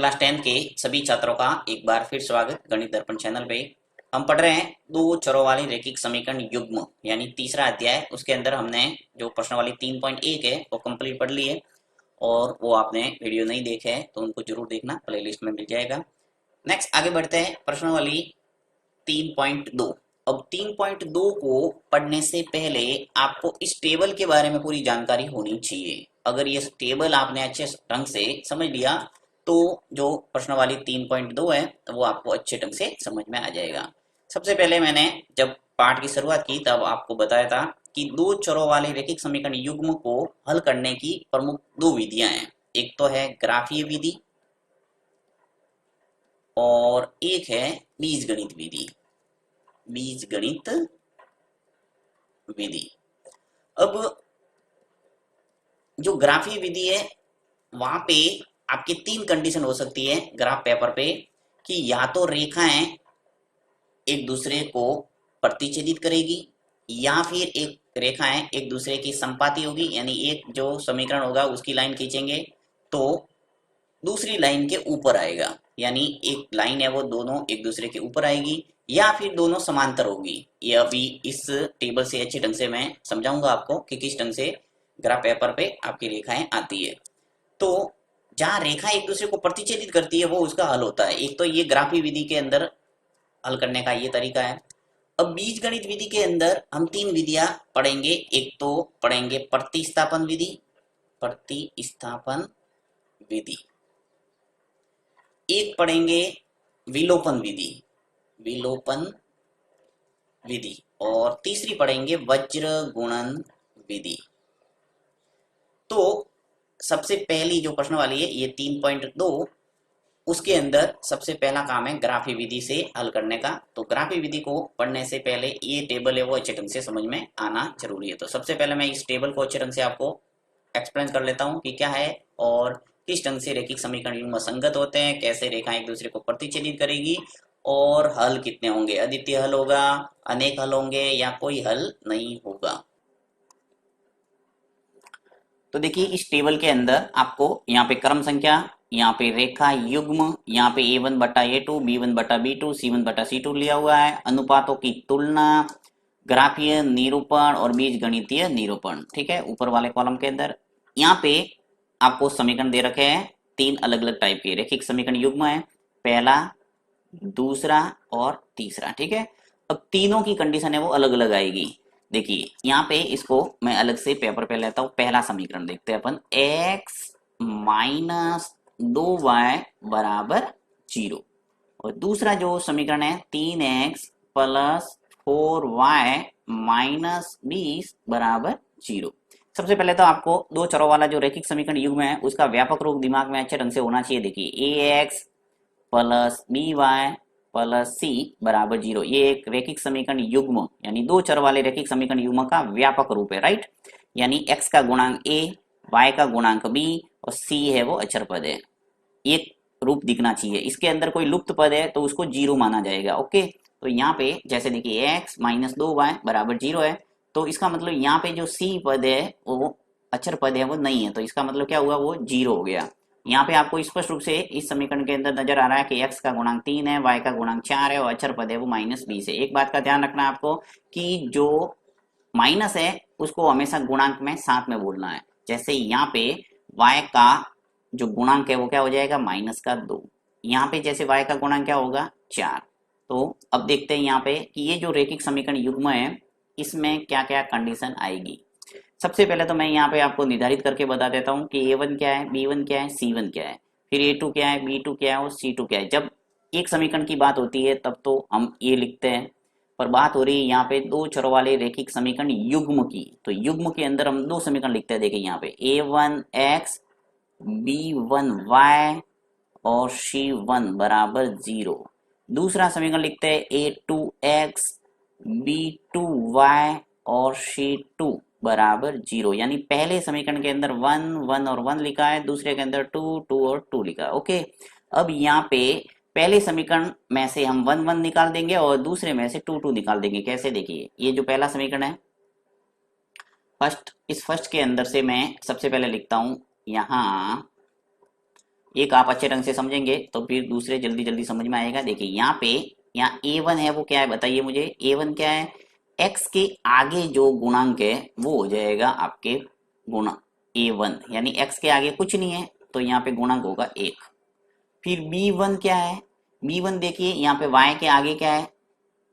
Class 10 के सभी छात्रों का एक बार फिर स्वागत गणित दर्पण चैनल पे। हम पढ़ रहे हैं दो चरों वाले रैखिक समीकरण युग्म यानी तीसरा अध्याय। उसके अंदर हमने जो प्रश्नावली 3.1 है वो कंप्लीट पढ़ ली है और वो आपने वीडियो नहीं देखे है तो उनको जरूर देखना, प्लेलिस्ट में मिल जाएगा। नेक्स्ट आगे बढ़ते हैं प्रश्नावली 3.2। अब 3.2 को पढ़ने से पहले आपको इस टेबल के बारे में पूरी जानकारी होनी चाहिए। अगर ये टेबल आपने अच्छे ढंग से समझ लिया तो जो प्रश्नावली 3.2 है वो आपको अच्छे ढंग से समझ में आ जाएगा। सबसे पहले मैंने जब पाठ की शुरुआत की तब आपको बताया था कि दो चरों वाले रैखिक समीकरण युग्म को हल करने की प्रमुख दो विधियां हैं। एक तो है ग्राफीय विधि और एक है बीजगणित विधि। बीजगणित विधि। अब जो ग्राफीय विधि है वहां पे आपकी तीन कंडीशन हो सकती है ग्राफ पेपर पे कि या तो रेखाएं एक दूसरे को प्रतिच्छेदित करेगी या फिर एक रेखाएं एक दूसरे की संपाती होगी, यानी एक जो समीकरण होगा उसकी लाइन खींचेंगे तो दूसरी लाइन के ऊपर आएगा, यानी एक लाइन है वो दोनों एक दूसरे के ऊपर आएगी, या फिर दोनों समांतर होगी। ये अभी इस टेबल से अच्छे ढंग से मैं समझाऊंगा आपको कि किस ढंग से ग्राफ पेपर पे आपकी रेखाएं आती है। तो जहां रेखा एक दूसरे को प्रतिच्छेदित करती है वो उसका हल होता है। एक तो ये ग्राफी विधि के अंदर हल करने का ये तरीका है। अब बीजगणित विधि के अंदर हम तीन विधियां पढ़ेंगे। एक तो पढ़ेंगे प्रतिस्थापन विधि, प्रतिस्थापन विधि। एक पढ़ेंगे विलोपन विधि, विलोपन विधि। और तीसरी पढ़ेंगे वज्र गुणन विधि। तो सबसे पहली जो प्रश्न वाली है ये 3.2, उसके अंदर सबसे पहला काम है ग्राफी विधि से हल करने का। तो ग्राफी विधि को पढ़ने से पहले ये टेबल है वो अच्छे ढंग से समझ में आना जरूरी है। तो सबसे पहले मैं इस टेबल को अच्छे ढंग से आपको एक्सप्लेन कर लेता हूँ कि क्या है और किस ढंग से रैखिक समीकरण युग्म संगत होते हैं, कैसे रेखा एक दूसरे को प्रतिच्छेदित करेगी और हल कितने होंगे, अद्वितीय हल होगा, अनेक हल होंगे या कोई हल नहीं होगा। तो देखिए इस टेबल के अंदर आपको यहाँ पे क्रम संख्या, यहाँ पे रेखा युग्म, यहाँ पे A1 बटा A2, B1 बटा B2, C1 बटा C2 लिया हुआ है, अनुपातों की तुलना, ग्राफीय निरूपण और बीजगणितीय निरूपण। ठीक है, ऊपर वाले कॉलम के अंदर यहाँ पे आपको समीकरण दे रखे हैं तीन अलग अलग टाइप के रैखिक समीकरण युग्म है, पहला, दूसरा और तीसरा। ठीक है, अब तीनों की कंडीशन है वो अलग अलग आएगी। देखिए यहाँ पे इसको मैं अलग से पेपर पे लेता हूं। पहला समीकरण देखते हैं अपन, x माइनस 2y बराबर 0। और दूसरा जो समीकरण है 3x प्लस 4y माइनस 20 बराबर 0। सबसे पहले तो आपको दो चरों वाला जो रैखिक समीकरण युग्म है उसका व्यापक रूप दिमाग में अच्छे ढंग से होना चाहिए। देखिए ax प्लस by प्लस सी बराबर 0, ये एक रैखिक समीकरण युग्म यानी दो चर वाले रैखिक समीकरण युग्म का व्यापक रूप है, राइट। यानी x का गुणांक a, y का गुणांक b और c है वो अचर पद है। एक रूप दिखना चाहिए। इसके अंदर कोई लुप्त पद है तो उसको 0 माना जाएगा। ओके, तो यहाँ पे जैसे देखिए x माइनस 2y बराबर 0 है, तो इसका मतलब यहाँ पे जो c पद है वो अचर पद है वो नहीं है, तो इसका मतलब क्या हुआ, वो 0 हो गया। यहाँ पे आपको स्पष्ट रूप से इस समीकरण के अंदर नजर आ रहा है कि x का गुणांक 3 है, y का गुणांक 4 है और अचर पद है वो माइनस 20 है। एक बात का ध्यान रखना आपको कि जो माइनस है उसको हमेशा गुणांक में साथ में बोलना है। जैसे यहाँ पे y का जो गुणांक है वो क्या हो जाएगा, माइनस का 2। यहाँ पे जैसे y का गुणांक क्या होगा, 4। तो अब देखते हैं यहाँ पे कि ये जो रैखिक समीकरण युग्म है इसमें क्या क्या कंडीशन आएगी। सबसे पहले तो मैं यहाँ पे आपको निर्धारित करके बता देता हूँ कि A1 क्या है, B1 क्या है, C1 क्या है, फिर A2 क्या है, B2 क्या है और C2 क्या है। जब एक समीकरण की बात होती है तब तो हम ये लिखते हैं, पर बात हो रही है यहाँ पे दो चरों वाले रैखिक समीकरण युग्म की। तो युग्म के अंदर हम दो समीकरण लिखते हैं। देखिए यहाँ पे A1x B1y और C1 बराबर 0। दूसरा समीकरण लिखते हैं A2x B2y और C2 बराबर 0। यानी पहले समीकरण के अंदर 1 1 और 1 लिखा है, दूसरे के अंदर 2 2 और 2 लिखा है। ओके, अब यहाँ पे पहले समीकरण में से हम 1 1 निकाल देंगे और दूसरे में से 2 2 निकाल देंगे। कैसे, देखिए ये जो पहला समीकरण है फर्स्ट, इस फर्स्ट के अंदर से मैं सबसे पहले लिखता हूं यहाँ एक आप अच्छे ढंग से समझेंगे तो फिर दूसरे जल्दी जल्दी समझ में आएगा। देखिए यहाँ पे, यहाँ A1 है वो क्या है बताइए मुझे। A1 क्या है, x के आगे जो गुणांक है वो हो जाएगा आपके गुणा A1, यानी x के आगे कुछ नहीं है तो यहाँ पे गुणांक होगा 1। फिर B1 क्या है, B1 देखिए यहाँ पे y के आगे क्या है,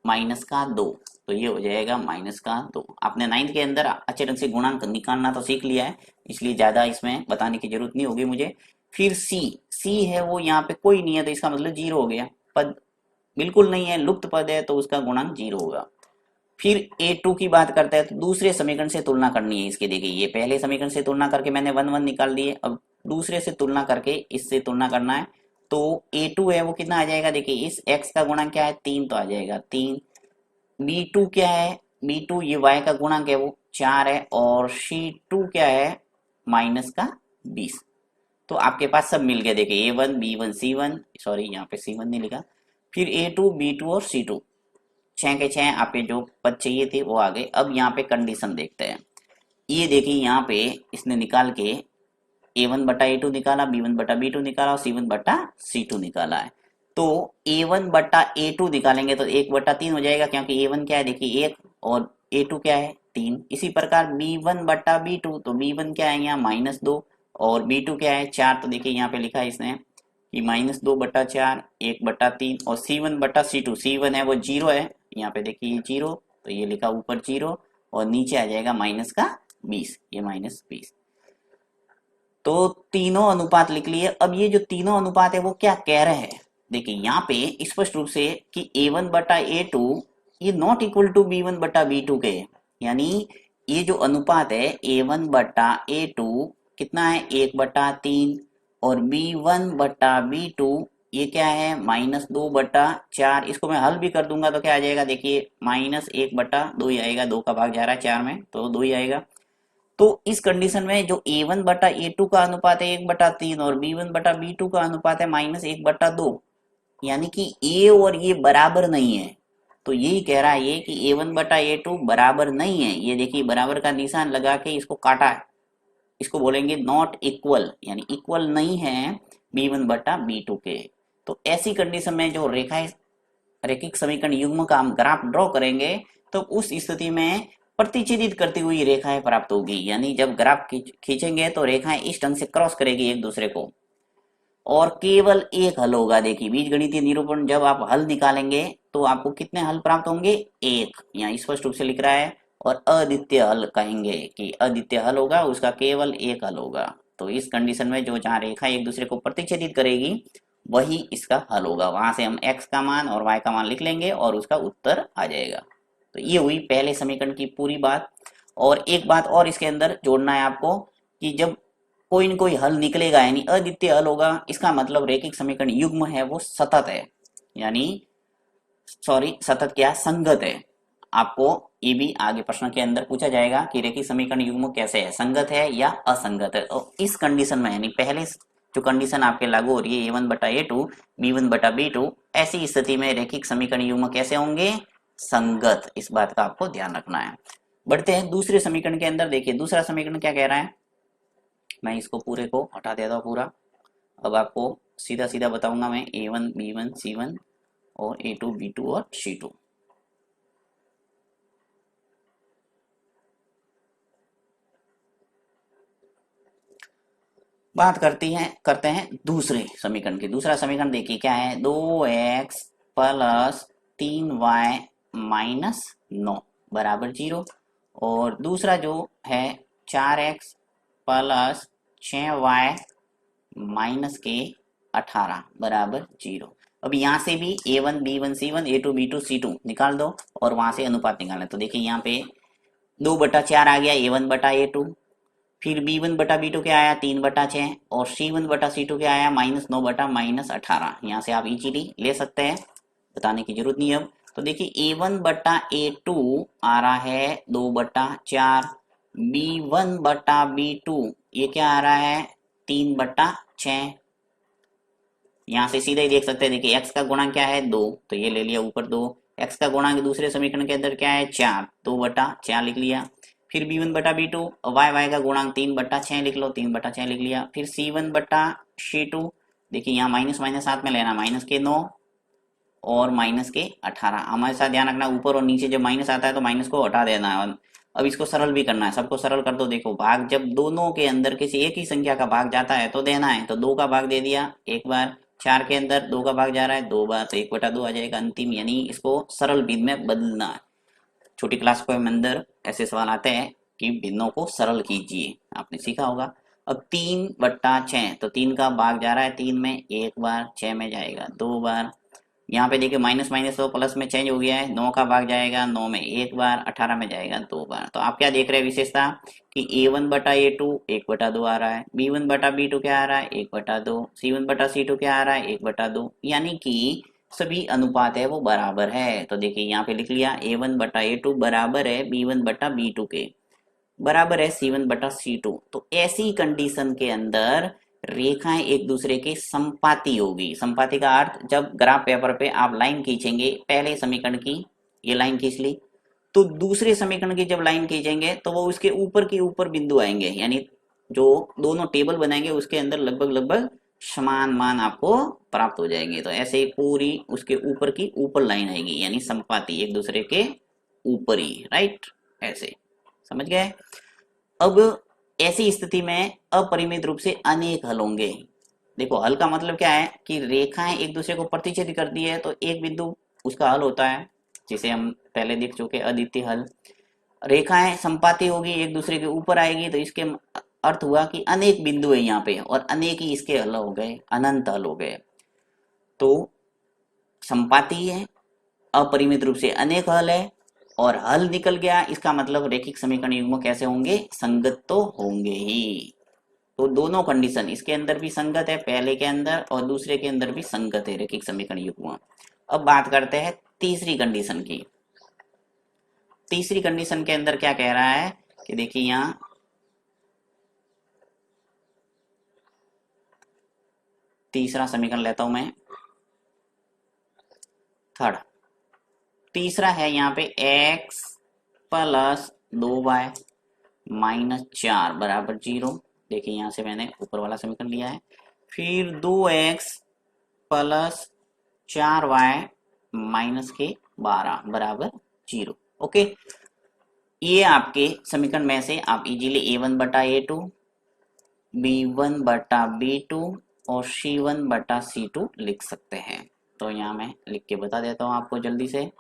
माइनस का 2, तो ये हो जाएगा माइनस का 2। आपने नाइन्थ के अंदर अच्छे ढंग से गुणांक निकालना तो सीख लिया है, इसलिए ज्यादा इसमें बताने की जरूरत नहीं होगी मुझे। फिर C है वो यहाँ पे कोई नहीं है तो इसका मतलब 0 हो गया। पद बिल्कुल नहीं है, लुप्त पद है तो उसका गुणांक 0 होगा। फिर A2 की बात करते हैं तो दूसरे समीकरण से तुलना करनी है इसके। देखिए ये पहले समीकरण से तुलना करके मैंने 1 1 निकाल दिए, अब दूसरे से तुलना करके इससे तुलना करना है। तो A2 है वो कितना आ जाएगा, देखिए इस x का गुणांक क्या है 3, तो आ जाएगा 3। B2 क्या है, B2 ये y का गुणांक है वो 4 है, और C2 क्या है माइनस का 20। तो आपके पास सब मिल गया। देखिए A1 B1 C1, सॉरी यहाँ पे C1 नहीं लिखा। फिर A2 B2 और C2, 6 के 6 आपके जो पद चाहिए थे वो आ गए। अब यहाँ पे कंडीशन देखते हैं। ये देखिए यहाँ पे इसने निकाल के A1 बटा A2 निकाला, B1 बटा B2 निकाला और C1 बटा C2 निकाला है। तो A1 बटा A2 निकालेंगे तो 1 बटा 3 हो जाएगा, क्योंकि A1 क्या है देखिए 1 और A2 क्या है 3। इसी प्रकार B1 बटा B2, तो B1 क्या है यहाँ -2 और B2 क्या है 4, तो देखिए यहाँ पे लिखा है इसने कि -2 बटा 4 1 बटा 3। और C1 बटा C2, C1 है वो 0 है, यहाँ पे देखिए ये 0, तो ये लिखा ऊपर 0 और नीचे आ जाएगा माइनस का 20, ये -20। तो तीनों अनुपात लिख लिए। अब ये जो तीनों अनुपात है वो क्या कह रहे हैं, देखिए यहाँ पे स्पष्ट रूप से कि A1 बटा A2 ये नॉट इक्वल टू B1 बटा B2 के, यानी ये जो अनुपात है A1 बटा A2 कितना है 1 बटा 3, और B1 बटा B2 ये क्या है -2 बटा 4। इसको मैं हल भी कर दूंगा तो क्या आ जाएगा, देखिए -1 बटा 2 ही आएगा, 2 का भाग जा रहा है 4 में तो 2 ही आएगा। तो इस कंडीशन में जो A1 बटा A2 का अनुपात है 1 बटा 3 और B1 बटा B2 का अनुपात है -1 बटा 2, यानी कि A और ये बराबर नहीं है। तो यही कह रहा है ये कि A1 बटा A2 बराबर नहीं है। ये देखिए बराबर का निशान लगा के इसको काटा है, इसको बोलेंगे नॉट इक्वल, यानी इक्वल नहीं है B1 बटा B2 के। तो ऐसी कंडीशन में जो रेखाएं रैखिक समीकरण युग्म का हम ग्राफ ड्रॉ करेंगे तो उस स्थिति में प्रतिच्छेदित करती हुई रेखाएं प्राप्त होगी, यानी जब ग्राफ खींचेंगे तो रेखाएं इस ढंग से क्रॉस करेगी एक दूसरे को, और केवल एक हल होगा। देखिए बीजगणितीय निरूपण जब आप हल निकालेंगे तो आपको कितने हल प्राप्त होंगे, एक, यहाँ स्पष्ट रूप से लिख रहा है। और अद्वितीय हल कहेंगे कि अद्वितीय हल होगा उसका केवल एक हल होगा। तो इस कंडीशन में जो जहाँ रेखा एक दूसरे को प्रतिच्छेदित करेगी वही इसका हल होगा, वहां से हम x का मान और y का मान लिख लेंगे और उसका उत्तर आ जाएगा। तो ये हुई पहले समीकरण की पूरी बात। और एक बात और इसके अंदर जोड़ना है आपको कि जब कोई न कोई हल निकलेगा यानी अद्वितीय हल होगा, इसका मतलब रैखिक समीकरण युग्म है वो सतत है, यानी सॉरी सतत क्या संगत है। आपको ये भी आगे प्रश्न के अंदर पूछा जाएगा कि रैखिक समीकरण युग्म कैसे है, संगत है या असंगत है। और इस कंडीशन में यानी पहले जो कंडीशन आपके लागू हो रही है A1 बटा A2 B1 बटा B2, ऐसी स्थिति में रैखिक समीकरण युग्म कैसे होंगे, संगत। इस बात का आपको ध्यान रखना है। बढ़ते हैं दूसरे समीकरण के अंदर। देखिए दूसरा समीकरण क्या कह रहा है, मैं इसको पूरे को हटा देता हूँ पूरा। अब आपको सीधा सीधा बताऊंगा मैं A1 B1 C1 और A2 B2 और C2। बात करते हैं दूसरे समीकरण की। दूसरा समीकरण देखिए क्या है, 2x प्लस 3y माइनस 9 बराबर 0। और दूसरा जो है 4x प्लस 6y माइनस के 18 बराबर 0। अब यहाँ से भी A1 B1 C1 A2 B2 C2 निकाल दो और वहां से अनुपात निकालना। तो देखिए यहाँ पे 2 बटा 4 आ गया A1 बटा A2, फिर B1 बटा B2 क्या आया 3 बटा 6, और C1 बटा C2 क्या आया -9 बटा -18। यहाँ से आप इजीली ले सकते हैं, बताने की जरूरत नहीं है अब। तो देखिए A1 बटा A2 आ रहा है 2 बटा 4, B1 बटा B2 ये क्या आ रहा है 3 बटा 6। यहाँ से सीधा ही देख सकते हैं, देखिए x का गुणांक क्या है 2, तो ये ले लिया ऊपर 2। x का गुणांक दूसरे समीकरण के अंदर क्या है 4, 2 बटा 4 लिख लिया। फिर b1 बटा b2 y का गुणांक 3 बटा 6 लिख लो, 3 बटा 6 लिख लिया। फिर c1 बटा c2 देखिए यहाँ माइनस माइनस साथ में लेना, -9 और -18। हमारे साथ ध्यान रखना ऊपर और नीचे जब माइनस आता है तो माइनस को हटा देना है। अब इसको सरल भी करना है, सबको सरल कर दो। देखो भाग जब दोनों के अंदर किसी एक ही संख्या का भाग जाता है तो देना है, तो 2 का भाग दे दिया एक बार, 4 के अंदर 2 का भाग जा रहा है 2 बार, तो 1/2 आ जाएगा अंतिम, यानी इसको सरल भिन्न में बदलना है। छोटी क्लास के अंदर ऐसे सवाल आते हैं कि भिन्नों को सरल कीजिए, आपने सीखा होगा। अब 3/6, तो 3 का भाग जा रहा है 3 में एक बार, 6 में जाएगा 2 बार। यहाँ पे देखिए माइनस माइनस तो प्लस में चेंज हो गया है, 9 का भाग जाएगा 9 में एक बार, 18 में जाएगा 2 बार। तो आप क्या देख रहे हैं विशेषता कि A1/A2 1/2 आ रहा है, B1/B2 क्या आ रहा है 1/2, C1/C2 क्या आ रहा है 1/2, यानी कि सभी अनुपात है वो बराबर है। तो देखिए यहाँ पे लिख लिया A1/A2 बराबर है B1/B2 के, बराबर है C1/C2। तो ऐसी कंडीशन के अंदर रेखाएं एक दूसरे के संपाती होगी। संपाती का अर्थ जब ग्राफ पेपर पे आप लाइन खींचेंगे, पहले समीकरण की ये लाइन खींच ली, तो दूसरे समीकरण की जब लाइन खींचेंगे तो वो उसके ऊपर के ऊपर बिंदु आएंगे, यानी जो दोनों टेबल बनाएंगे उसके अंदर लगभग लगभग समान मान आपको प्राप्त हो जाएंगे। तो ऐसे ही पूरी उसके ऊपर की ऊपर लाइन आएगी, यानी संपाती एक दूसरे के ऊपर ही, राइट, ऐसे समझ गए। अब ऐसी स्थिति में अपरिमित रूप से अनेक हल होंगे। देखो हल का मतलब क्या है कि रेखाएं एक दूसरे को प्रतिच्छेद करती है तो एक बिंदु उसका हल होता है, जिसे हम पहले देख चुके अद्वितीय हल। रेखाएं संपाती होगी एक दूसरे के ऊपर आएगी तो इसके अर्थ हुआ कि अनेक बिंदु है यहाँ पे और अनेक ही इसके हल हो गए, अनंत हल हो गए। तो संपाती है, अपरिमित रूप से अनेक हल है और हल निकल गया, इसका मतलब रैखिक समीकरण युग्म कैसे होंगे, संगत तो होंगे ही। तो दोनों कंडीशन इसके अंदर भी संगत है, पहले के अंदर और दूसरे के अंदर भी संगत है रैखिक समीकरण युग्म। अब बात करते हैं तीसरी कंडीशन की। तीसरी कंडीशन के अंदर क्या कह रहा है कि देखिए यहाँ तीसरा समीकरण लेता हूं मैं, थर्ड। तीसरा है यहाँ पे x प्लस 2y -4 बराबर 0। देखिए यहाँ से मैंने ऊपर वाला समीकरण लिया है। फिर 2x प्लस 4y -12 बराबर 0। ओके, ये आपके समीकरण में से आप इजीली A1/A2, B1/B2 और C1/C2 लिख सकते हैं। तो यहाँ मैं लिख के बता देता हूँ आपको जल्दी से।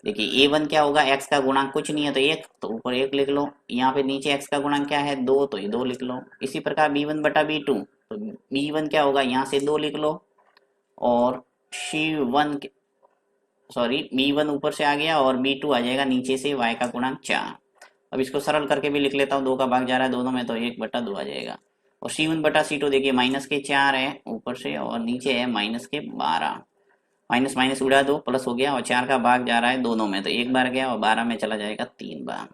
देखिए A1 क्या होगा, x का गुणांक कुछ नहीं है तो 1, तो ऊपर 1 लिख लो। यहाँ पे नीचे x का गुणांक क्या है 2, तो ये 2 लिख लो। इसी प्रकार B1/B2, तो B1 क्या होगा, यहाँ से 2 लिख लो। और C1 सॉरी B1 ऊपर से आ गया और B2 आ जाएगा नीचे से, y का गुणांक 4। अब इसको सरल करके भी लिख लेता हूँ, 2 का भाग जा रहा है दोनों में तो 1/2 आ जाएगा। और C1/C2 देखिए -4 है ऊपर से और नीचे है -12। माइनस माइनस उड़ा दो, प्लस हो गया और 4 का भाग जा रहा है दोनों में तो एक बार गया और 12 में चला जाएगा 3 बार।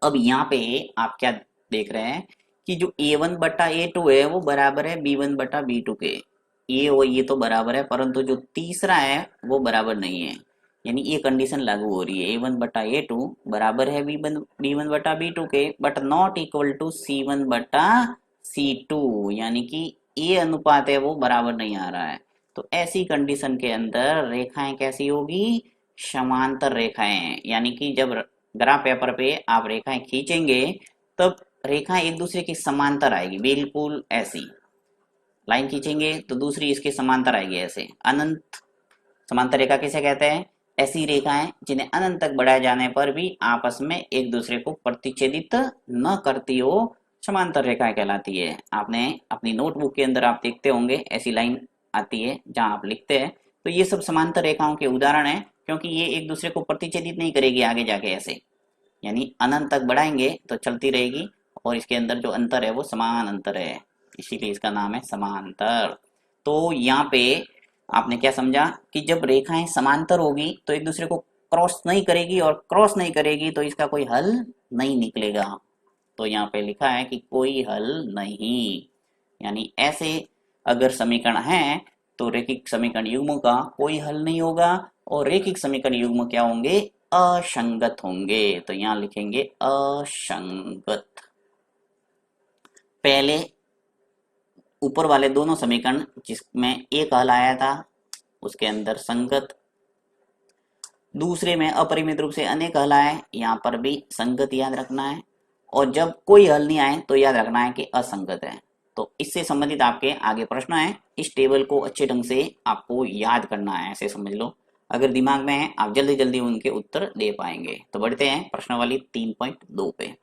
अब यहाँ पे आप क्या देख रहे हैं कि जो A1/A2 है वो बराबर है B1/B2 के, ये और ये तो बराबर है, परंतु जो तीसरा है वो बराबर नहीं है, यानी ये कंडीशन लागू हो रही है। A1/A2 बराबर है B1/B2 के but not equal to C1/C2, यानी कि ये अनुपात है वो बराबर नहीं आ रहा है। तो ऐसी कंडीशन के अंदर रेखाएं कैसी होगी, समांतर रेखाएं, यानी कि जब ग्राफ पेपर पे आप रेखाएं खींचेंगे तब रेखाएं एक दूसरे की समांतर आएगी, बिल्कुल ऐसी लाइन खींचेंगे तो दूसरी इसके समांतर आएगी ऐसे। अनंत समांतर रेखा किसे कहते हैं, ऐसी रेखाएं जिन्हें अनंत तक बढ़ाए जाने पर भी आपस में एक दूसरे को प्रतिच्छेदित न करती हो, समांतर रेखाएं कहलाती है। आपने अपनी नोटबुक के अंदर आप देखते होंगे ऐसी लाइन आती है जहां आप लिखते हैं, तो ये सब समांतर रेखाओं के उदाहरण है, क्योंकि ये एक दूसरे को प्रतिच्छेदित नहीं करेगी आगे जाके ऐसे, यानी अनंत तक बढ़ाएंगे तो चलती रहेगी और इसके अंदर जो अंतर है वो समान अंतर है, इसीलिए इसका नाम है समांतर। तो यहाँ पे आपने क्या समझा कि जब रेखाएं समांतर होगी तो एक दूसरे को क्रॉस नहीं करेगी और क्रॉस नहीं करेगी तो इसका कोई हल नहीं निकलेगा। तो यहाँ पे लिखा है कि कोई हल नहीं, यानी ऐसे अगर समीकरण है तो रैखिक समीकरण युग्म का कोई हल नहीं होगा और रैखिक समीकरण युग्म क्या होंगे, असंगत होंगे। तो यहाँ लिखेंगे असंगत। पहले ऊपर वाले दोनों समीकरण जिसमें एक हल आया था उसके अंदर संगत, दूसरे में अपरिमित रूप से अनेक हल आए, यहाँ पर भी संगत याद रखना है, और जब कोई हल नहीं आए तो याद रखना है कि असंगत है। तो इससे संबंधित आपके आगे प्रश्न है, इस टेबल को अच्छे ढंग से आपको याद करना है, ऐसे समझ लो। अगर दिमाग में है आप जल्दी जल्दी उनके उत्तर दे पाएंगे। तो बढ़ते हैं प्रश्नावली 3.2 पे।